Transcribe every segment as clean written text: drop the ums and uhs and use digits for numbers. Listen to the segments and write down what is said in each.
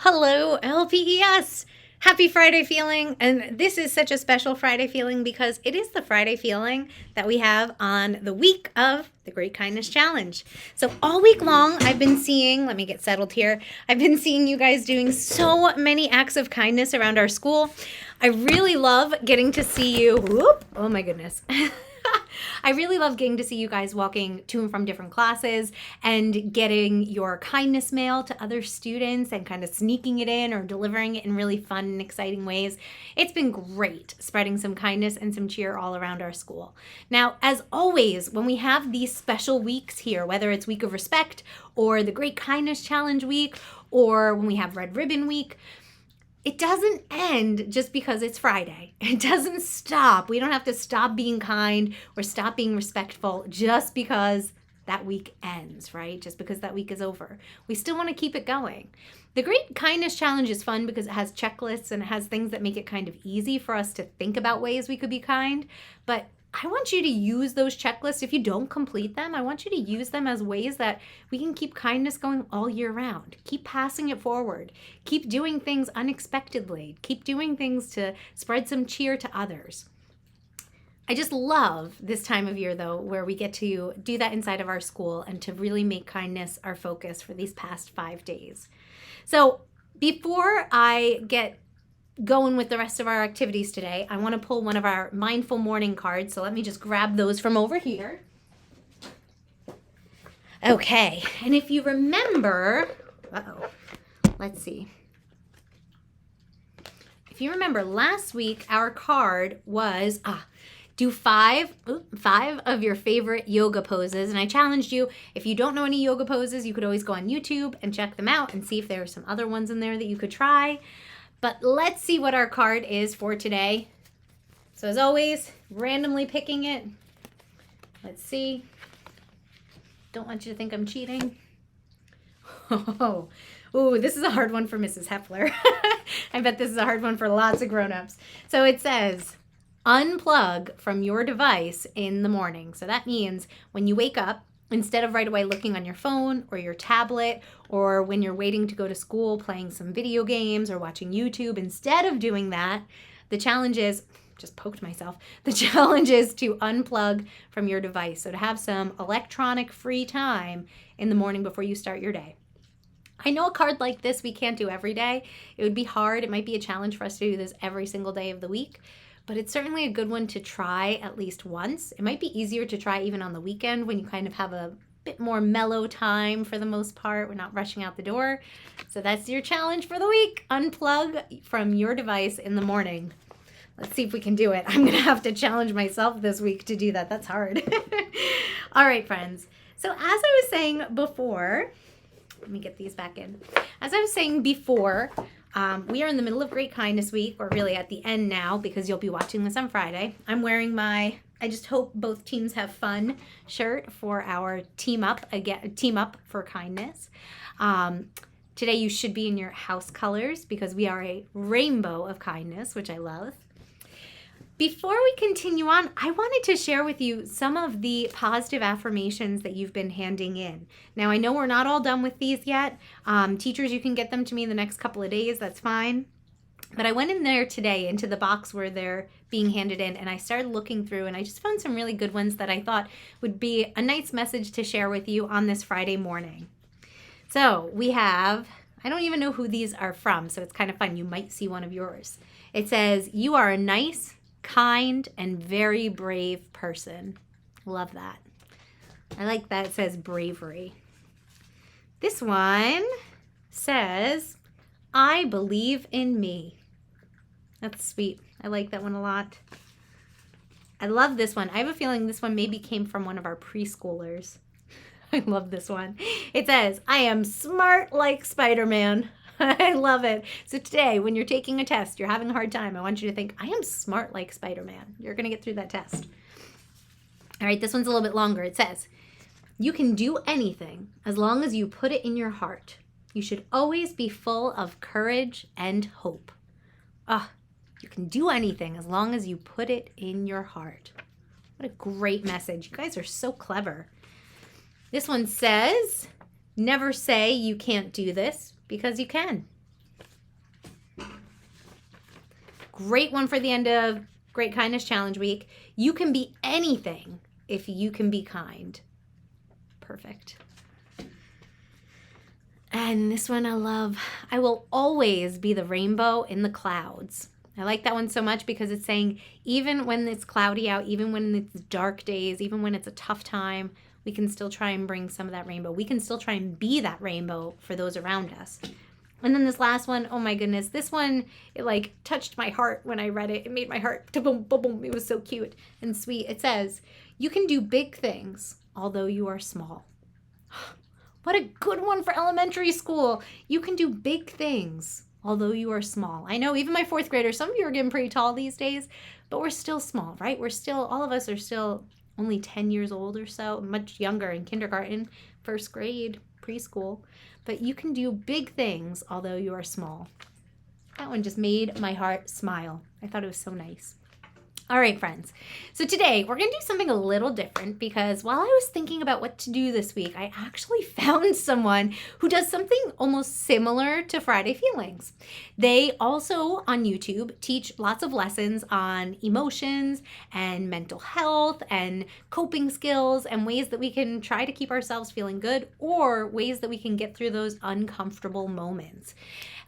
Hello, LPES! Happy Friday feeling. And this is such a special Friday feeling because it is the Friday feeling that we have on the week of the Great Kindness Challenge. So, all week long, I've been seeing, let me get settled here, I've been seeing you guys doing so many acts of kindness around our school. I really love getting to see you. Whoop, oh my goodness. I really love getting to see you guys walking to and from different classes and getting your kindness mail to other students and kind of sneaking it in or delivering it in really fun and exciting ways. It's been great spreading some kindness and some cheer all around our school. Now, as always, when we have these special weeks here, whether it's Week of Respect or the Great Kindness Challenge week or when we have Red Ribbon week, it doesn't end just because it's Friday. It doesn't stop. We don't have to stop being kind or stop being respectful just because that week ends, right? Just because that week is over. We still want to keep it going. The Great Kindness Challenge is fun because it has checklists and it has things that make it kind of easy for us to think about ways we could be kind. But I want you to use those checklists. If you don't complete them, I want you to use them as ways that we can keep kindness going all year round. Keep passing it forward. Keep doing things unexpectedly. Keep doing things to spread some cheer to others. I just love this time of year, though, where we get to do that inside of our school and to really make kindness our focus for these past 5 days. So before I get going with the rest of our activities today, I want to pull one of our mindful morning cards. So let me just grab those from over here. Okay, and if you remember, let's see. If you remember last week, our card was do five of your favorite yoga poses. And I challenged you, if you don't know any yoga poses, you could always go on YouTube and check them out and see if there are some other ones in there that you could try. But let's see what our card is for today. So as always, randomly picking it. Let's see. Don't want you to think I'm cheating. Oh, ooh, this is a hard one for Mrs. Heffler. I bet this is a hard one for lots of grown-ups. So it says, unplug from your device in the morning. So that means when you wake up, instead of right away looking on your phone or your tablet, or when you're waiting to go to school playing some video games or watching YouTube, instead of doing that, the challenge is, just poked myself, the challenge is to unplug from your device. So to have some electronic free time in the morning before you start your day. I know a card like this we can't do every day. It would be hard. It might be a challenge for us to do this every single day of the week. But it's certainly a good one to try at least once. It might be easier to try even on the weekend when you kind of have a bit more mellow time for the most part. We're not rushing out the door. So that's your challenge for the week. Unplug from your device in the morning. Let's see if we can do it. I'm going to have to challenge myself this week to do that. That's hard. All right, friends. So as I was saying before, let me get these back in. As I was saying before, we are in the middle of Great Kindness Week, or really at the end now because you'll be watching this on Friday. I'm wearing my I just hope both teams have fun shirt for our team up for kindness. Today you should be in your house colors because we are a rainbow of kindness, which I love. Before we continue on, I wanted to share with you some of the positive affirmations that you've been handing in. Now, I know we're not all done with these yet. Teachers, you can get them to me in the next couple of days. That's fine. But I went in there today into the box where they're being handed in, and I started looking through, and I just found some really good ones that I thought would be a nice message to share with you on this Friday morning. So we have, I don't even know who these are from, so it's kind of fun. You might see one of yours. It says, you are a nice, kind, and very brave person. Love that. I like that it says bravery. This one says, I believe in me. That's sweet. I like that one a lot. I love this one. I have a feeling this one maybe came from one of our preschoolers. I love this one. It says, I am smart like Spider-Man. I love it. So today, when you're taking a test, you're having a hard time, I want you to think, I am smart like Spider-Man. You're going to get through that test. All right, this one's a little bit longer. It says, you can do anything as long as you put it in your heart. You should always be full of courage and hope. You can do anything as long as you put it in your heart. What a great message. You guys are so clever. This one says, never say you can't do this because you can. Great one for the end of Great Kindness Challenge Week. You can be anything if you can be kind. Perfect. And this one I love. I will always be the rainbow in the clouds. I like that one so much because it's saying even when it's cloudy out, even when it's dark days, even when it's a tough time, we can still try and bring some of that rainbow. We can still try and be that rainbow for those around us. And then this last one, oh my goodness, this one, it like touched my heart when I read it. It made my heart boom, boom, boom. It was so cute and sweet. It says, you can do big things, although you are small. What a good one for elementary school. You can do big things, although you are small. I know even my fourth graders, some of you are getting pretty tall these days, but we're still small, right? We're still, all of us are still only 10 years old or so, much younger in kindergarten, first grade, preschool. But you can do big things, although you are small. That one just made my heart smile. I thought it was so nice. All right, friends. So today we're going to do something a little different because while I was thinking about what to do this week, I actually found someone who does something almost similar to Friday Feelings. They also on YouTube teach lots of lessons on emotions and mental health and coping skills and ways that we can try to keep ourselves feeling good or ways that we can get through those uncomfortable moments.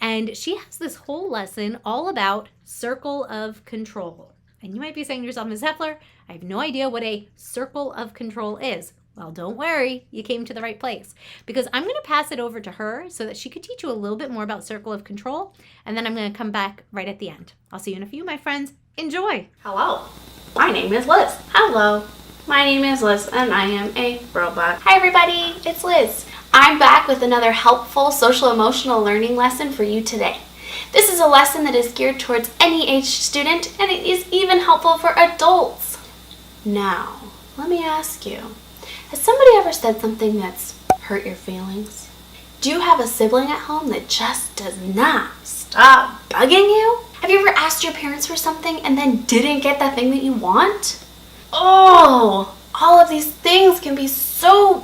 And she has this whole lesson all about circle of control. And you might be saying to yourself, Ms. Heffler, I have no idea what a circle of control is. Well, don't worry, you came to the right place because I'm going to pass it over to her so that she could teach you a little bit more about circle of control. And then I'm going to come back right at the end. I'll see you in a few, my friends. Enjoy. Hello, my name is Liz. Hello, my name is Liz and I am a robot. Hi everybody, it's Liz. I'm back with another helpful social emotional learning lesson for you today. This is a lesson that is geared towards any age student, and it is even helpful for adults. Now, let me ask you, has somebody ever said something that's hurt your feelings? Do you have a sibling at home that just does not stop bugging you? Have you ever asked your parents for something and then didn't get that thing that you want? Oh, all of these things can be so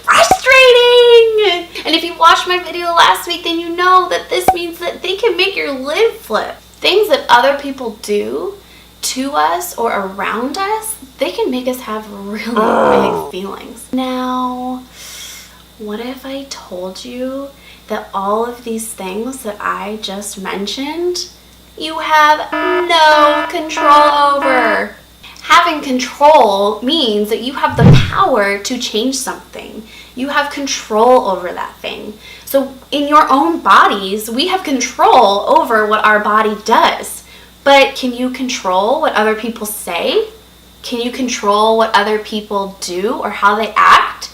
frustrating! And if you watched my video last week, then you know that this means that they can make your lid flip. Things that other people do to us or around us, they can make us have really big feelings. Now, what if I told you that all of these things that I just mentioned, you have no control over? Having control means that you have the power to change something. You have control over that thing. So in your own bodies, we have control over what our body does. But can you control what other people say? Can you control what other people do or how they act?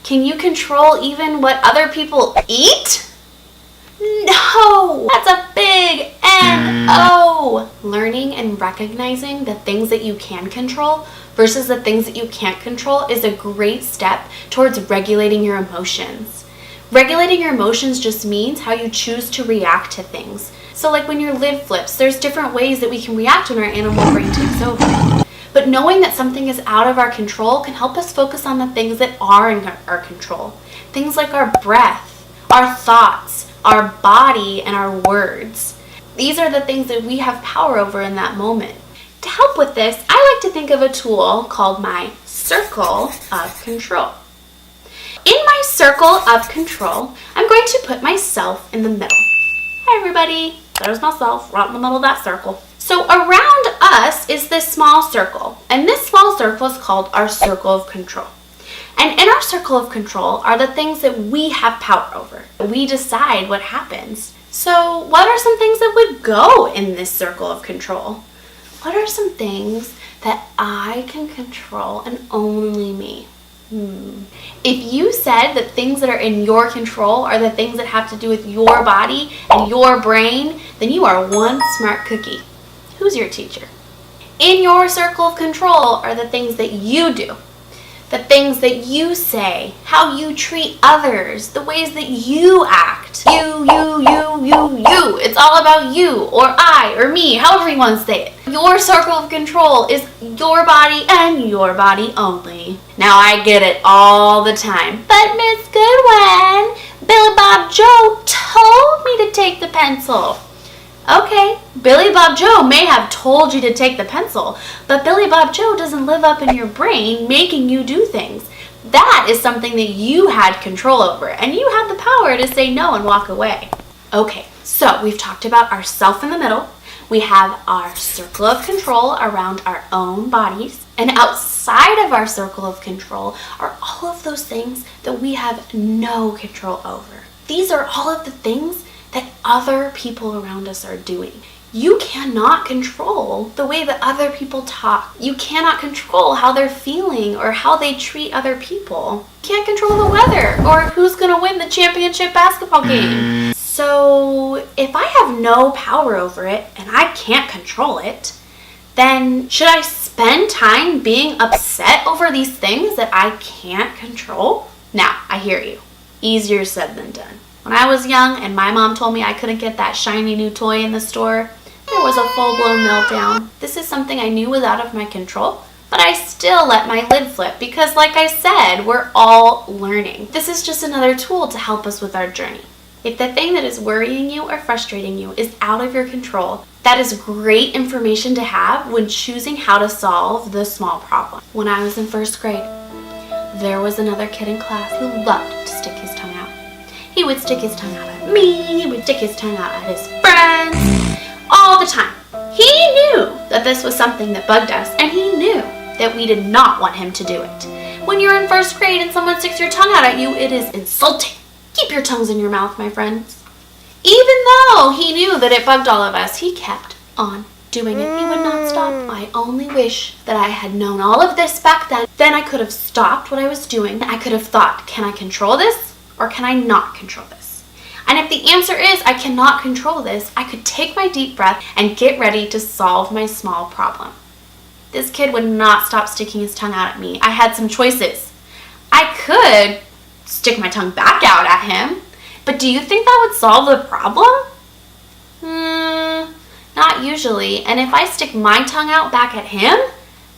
Can you control even what other people eat? No! That's a big N-O! Learning and recognizing the things that you can control versus the things that you can't control is a great step towards regulating your emotions. Regulating your emotions just means how you choose to react to things. So like when your lid flips, there's different ways that we can react when our animal brain takes over. But knowing that something is out of our control can help us focus on the things that are in our control. Things like our breath, our thoughts, our body, and our words. These are the things that we have power over in that moment. To help with this, I like to think of a tool called my circle of control. In my circle of control, I'm going to put myself in the middle. Hi everybody, there's myself right in the middle of that circle. So around us is this small circle, and this small circle is called our circle of control. And in our circle of control are the things that we have power over. We decide what happens. So what are some things that would go in this circle of control? What are some things that I can control and only me? If you said that things that are in your control are the things that have to do with your body and your brain, then you are one smart cookie. Who's your teacher? In your circle of control are the things that you do. The things that you say, how you treat others, the ways that you act. You. It's all about you, or I, or me, however you want to say it. Your circle of control is your body and your body only. Now I get it all the time. But Miss Goodwin, Billy Bob Joe told me to take the pencil. Okay, Billy Bob Joe may have told you to take the pencil, but Billy Bob Joe doesn't live up in your brain making you do things. That is something that you had control over, and you had the power to say no and walk away. Okay, so we've talked about ourself in the middle. We have our circle of control around our own bodies, and outside of our circle of control are all of those things that we have no control over. These are all of the things that other people around us are doing. You cannot control the way that other people talk. You cannot control how they're feeling or how they treat other people. You can't control the weather or who's gonna win the championship basketball game. So if I have no power over it and I can't control it, then should I spend time being upset over these things that I can't control? Now, I hear you. Easier said than done. When I was young and my mom told me I couldn't get that shiny new toy in the store, there was a full-blown meltdown. This is something I knew was out of my control, but I still let my lid flip because, like I said, we're all learning. This is just another tool to help us with our journey. If the thing that is worrying you or frustrating you is out of your control, that is great information to have when choosing how to solve the small problem. When I was in first grade, there was another kid in class who loved to stick his tongue out. He would stick his tongue out at me, he would stick his tongue out at his friends, all the time. He knew that this was something that bugged us, and he knew that we did not want him to do it. When you're in first grade and someone sticks your tongue out at you, it is insulting. Keep your tongues in your mouth, my friends. Even though he knew that it bugged all of us, he kept on doing it. He would not stop. I only wish that I had known all of this back then. Then I could have stopped what I was doing. I could have thought, can I control this or can I not control this? And if the answer is I cannot control this, I could take my deep breath and get ready to solve my small problem. This kid would not stop sticking his tongue out at me. I had some choices. I could stick my tongue back out at him, but do you think that would solve the problem? Not usually. And if I stick my tongue out back at him,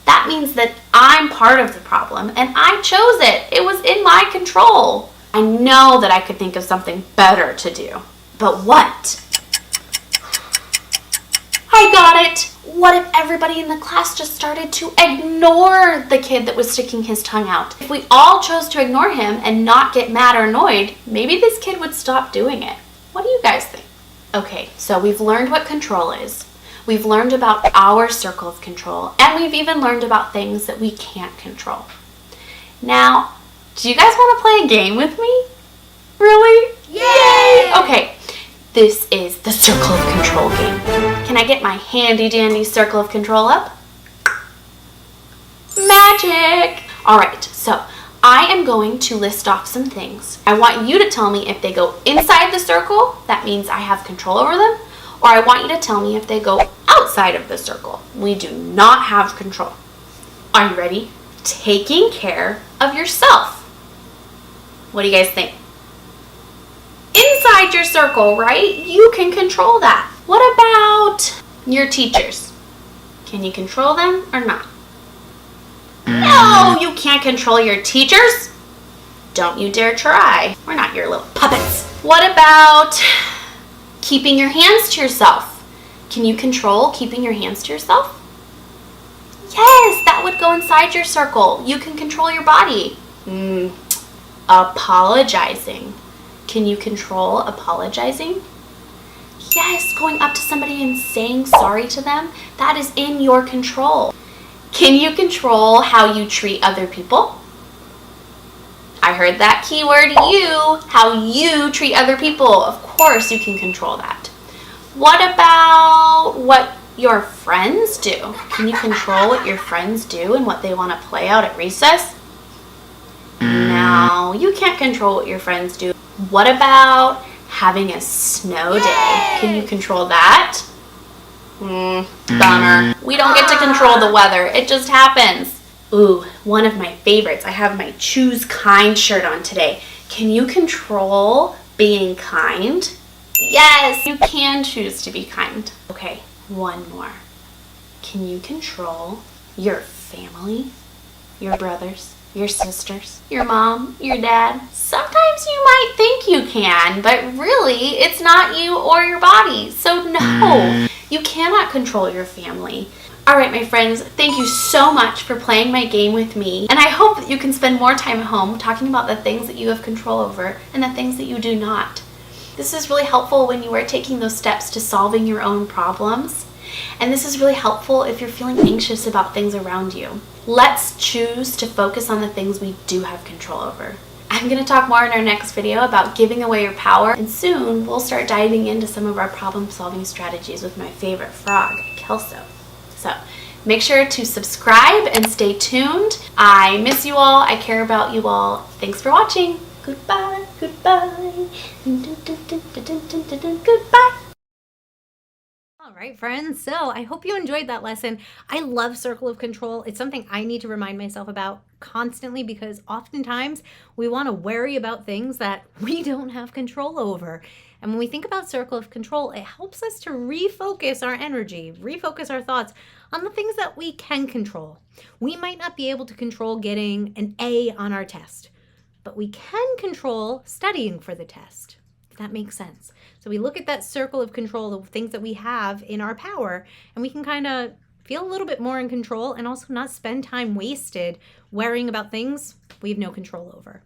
that means that I'm part of the problem and I chose it. It was in my control. I know that I could think of something better to do. But what? I got it. What if everybody in the class just started to ignore the kid that was sticking his tongue out? If we all chose to ignore him and not get mad or annoyed, maybe this kid would stop doing it. What do you guys think? Okay, so we've learned what control is. We've learned about our circle of control, and we've even learned about things that we can't control. Now, do you guys want to play a game with me? Really? Yay! Okay, this is the circle of control game. Can I get my handy dandy circle of control up? Magic! Alright, so I am going to list off some things. I want you to tell me if they go inside the circle, that means I have control over them, or I want you to tell me if they go outside of the circle. We do not have control. Are you ready? Taking care of yourself. What do you guys think? Inside your circle, right? You can control that. What about your teachers? Can you control them or not? No, you can't control your teachers. Don't you dare try. We're not your little puppets. What about keeping your hands to yourself? Can you control keeping your hands to yourself? Yes, that would go inside your circle. You can control your body. Apologizing. Can you control apologizing? Yes, going up to somebody and saying sorry to them, that is in your control. Can you control how you treat other people? I heard that keyword, you, how you treat other people. Of course you can control that. What about what your friends do? Can you control what your friends do and what they want to play out at recess? No, you can't control what your friends do. What about having a snow day? Can you control that? Bummer. We don't get to control the weather. It just happens. Ooh, one of my favorites. I have my Choose Kind shirt on today. Can you control being kind? Yes, you can choose to be kind. Okay, one more. Can you control your family? Your brothers, your sisters, your mom, your dad. Sometimes you might think you can, but really it's not you or your body. So no, you cannot control your family. All right, my friends, thank you so much for playing my game with me. And I hope that you can spend more time at home talking about the things that you have control over and the things that you do not. This is really helpful when you are taking those steps to solving your own problems. And this is really helpful if you're feeling anxious about things around you. Let's choose to focus on the things we do have control over. I'm going to talk more in our next video about giving away your power, and soon we'll start diving into some of our problem-solving strategies with my favorite frog, Kelso. So make sure to subscribe and stay tuned. I miss you all. I care about you all. Thanks for watching. Goodbye, goodbye, goodbye. All right, friends. So I hope you enjoyed that lesson. I love circle of control. It's something I need to remind myself about constantly because oftentimes we want to worry about things that we don't have control over. And when we think about circle of control, it helps us to refocus our energy, refocus our thoughts on the things that we can control. We might not be able to control getting an A on our test, but we can control studying for the test, if that makes sense. So we look at that circle of control, the things that we have in our power, and we can kind of feel a little bit more in control and also not spend time wasted worrying about things we have no control over.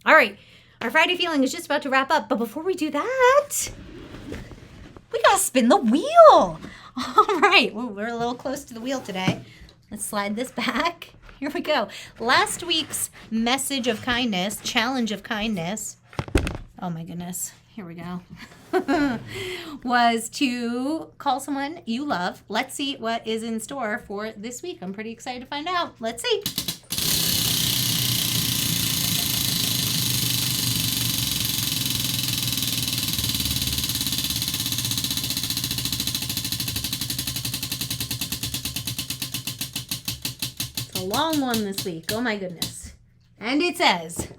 All right, our Friday feeling is just about to wrap up, but before we do that, we gotta spin the wheel. All right, well, we're a little close to the wheel today. Let's slide this back. Here we go. Last week's message of kindness, challenge of kindness, oh my goodness, here we go, was to call someone you love. Let's see what is in store for this week. I'm pretty excited to find out. Let's see. It's a long one this week. Oh my goodness. And it says,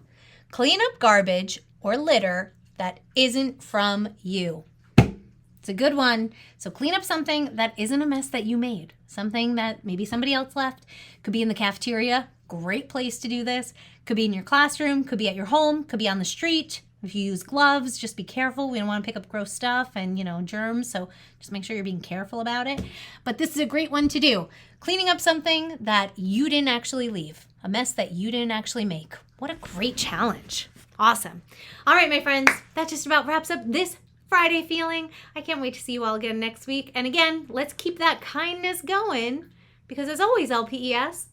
clean up garbage or litter that isn't from you. It's a good one. So clean up something that isn't a mess that you made. Something that maybe somebody else left. Could be in the cafeteria. Great place to do this. Could be in your classroom. Could be at your home. Could be on the street. If you use gloves, just be careful. We don't want to pick up gross stuff and, germs. So just make sure you're being careful about it. But this is a great one to do. Cleaning up something that you didn't actually leave. A mess that you didn't actually make. What a great challenge. Awesome. All right, my friends, that just about wraps up this Friday feeling. I can't wait to see you all again next week. And again, let's keep that kindness going because as always, LPES,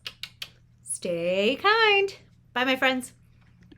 stay kind. Bye, my friends.